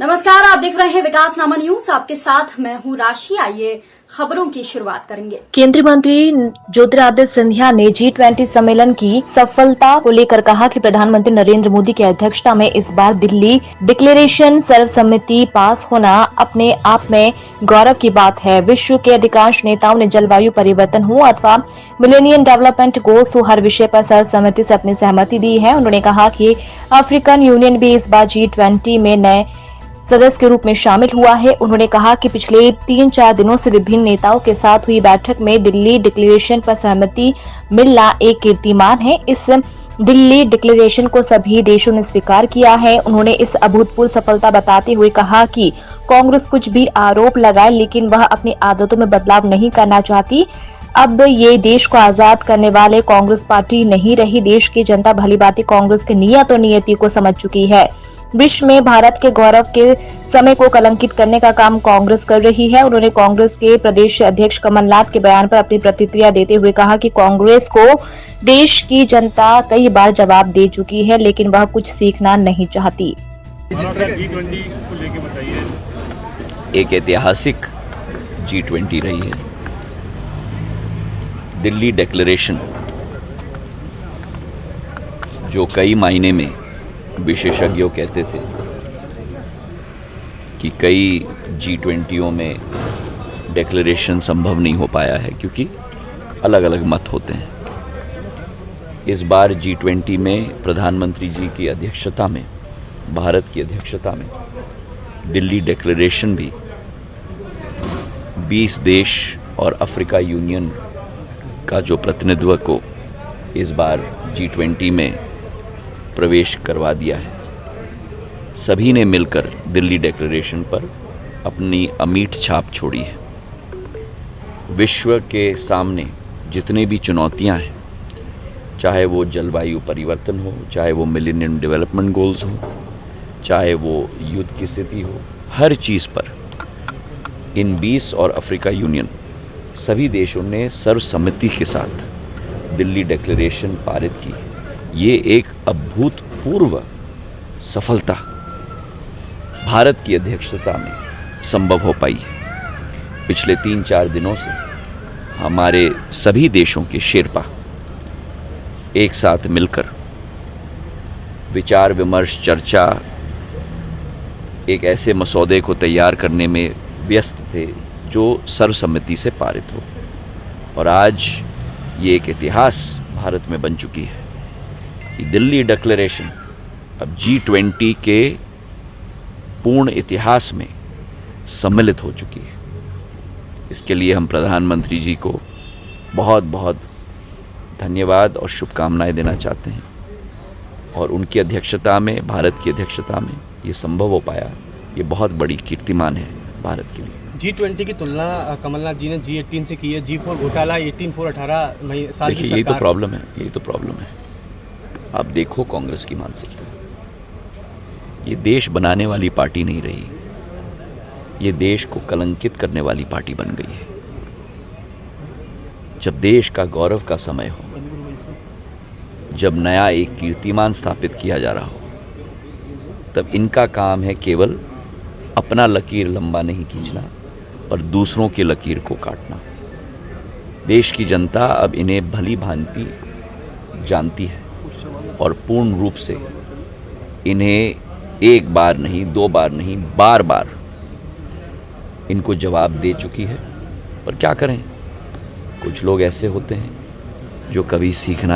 नमस्कार, आप देख रहे हैं विकास नामा न्यूज। आपके साथ मैं हूं राशि। आइए खबरों की शुरुआत करेंगे। केंद्रीय मंत्री ज्योतिरादित्य सिंधिया ने G20 सम्मेलन की सफलता को लेकर कहा कि प्रधानमंत्री नरेंद्र मोदी की अध्यक्षता में इस बार दिल्ली डिक्लेरेशन सर्वसम्मति पास होना अपने आप में गौरव की बात है। विश्व के अधिकांश नेताओं ने जलवायु परिवर्तन हो अथवा मिलेनियम डेवलपमेंट गोल्स हो, हर विषय पर सर्वसम्मति से अपनी सहमति दी है। उन्होंने कहा कि अफ्रीकन यूनियन भी इस बार G20 में नए सदस्य के रूप में शामिल हुआ है। उन्होंने कहा कि पिछले 3-4 दिनों से विभिन्न नेताओं के साथ हुई बैठक में दिल्ली डिक्लेरेशन पर सहमति मिलना एक कीर्तिमान है। इस दिल्ली डिक्लेरेशन को सभी देशों ने स्वीकार किया है। उन्होंने इस अभूतपूर्व सफलता बताते हुए कहा कि कांग्रेस कुछ भी आरोप लगाए, लेकिन वह अपनी आदतों में बदलाव नहीं करना चाहती। अब ये देश को आजाद करने वाले कांग्रेस पार्टी नहीं रही। देश की जनता भलीभांति कांग्रेस की नियत और नीति को समझ चुकी है। विश्व में भारत के गौरव के समय को कलंकित करने का काम कांग्रेस कर रही है। उन्होंने कांग्रेस के प्रदेश अध्यक्ष कमलनाथ के बयान पर अपनी प्रतिक्रिया देते हुए कहा कि कांग्रेस को देश की जनता कई बार जवाब दे चुकी है, लेकिन वह कुछ सीखना नहीं चाहती। एक ऐतिहासिक G20 रही है। दिल्ली डिक्लेरेशन जो कई मायने में विशेषज्ञों कहते थे कि कई G20 में डिक्लेरेशन संभव नहीं हो पाया है क्योंकि अलग अलग मत होते हैं। इस बार G20 में प्रधानमंत्री जी की अध्यक्षता में, भारत की अध्यक्षता में दिल्ली डिक्लेरेशन भी 20 देश और अफ्रीका यूनियन का जो प्रतिनिधित्व को इस बार G20 में प्रवेश करवा दिया है। सभी ने मिलकर दिल्ली डिक्लेरेशन पर अपनी अमीट छाप छोड़ी है। विश्व के सामने जितनी भी चुनौतियां हैं, चाहे वो जलवायु परिवर्तन हो, चाहे वो मिलेनियम डेवलपमेंट गोल्स हो, चाहे वो युद्ध की स्थिति हो, हर चीज़ पर इन 20 और अफ्रीका यूनियन सभी देशों ने सर्वसम्मति के साथ दिल्ली डिक्लेरेशन पारित की। ये एक अभूतपूर्व सफलता भारत की अध्यक्षता में संभव हो पाई है। पिछले 3-4 दिनों से हमारे सभी देशों के शेरपा एक साथ मिलकर विचार विमर्श, चर्चा, एक ऐसे मसौदे को तैयार करने में व्यस्त थे जो सर्वसम्मति से पारित हो, और आज ये एक इतिहास भारत में बन चुकी है कि दिल्ली डिक्लेरेशन अब G20 के पूर्ण इतिहास में सम्मिलित हो चुकी है। इसके लिए हम प्रधानमंत्री जी को बहुत बहुत धन्यवाद और शुभकामनाएं देना चाहते हैं, और उनकी अध्यक्षता में, भारत की अध्यक्षता में ये संभव हो पाया, ये बहुत बड़ी कीर्तिमान है भारत के लिए। G20 की तुलना कमलनाथ जी ने G18 से की है। G4 घोटाला 18-18 साल की सरकार। यही तो प्रॉब्लम है, यही तो प्रॉब्लम है। आप देखो कांग्रेस की मानसिकता, ये देश बनाने वाली पार्टी नहीं रही, ये देश को कलंकित करने वाली पार्टी बन गई है। जब देश का गौरव का समय हो, जब नया एक कीर्तिमान स्थापित किया जा रहा हो, तब इनका काम है केवल अपना लकीर लंबा नहीं खींचना और दूसरों की लकीर को काटना। देश की जनता अब इन्हें भली भांति जानती है और पूर्ण रूप से इन्हें एक बार नहीं, 2 बार नहीं, बार बार इनको जवाब दे चुकी है। पर क्या करें, कुछ लोग ऐसे होते हैं जो कभी सीखना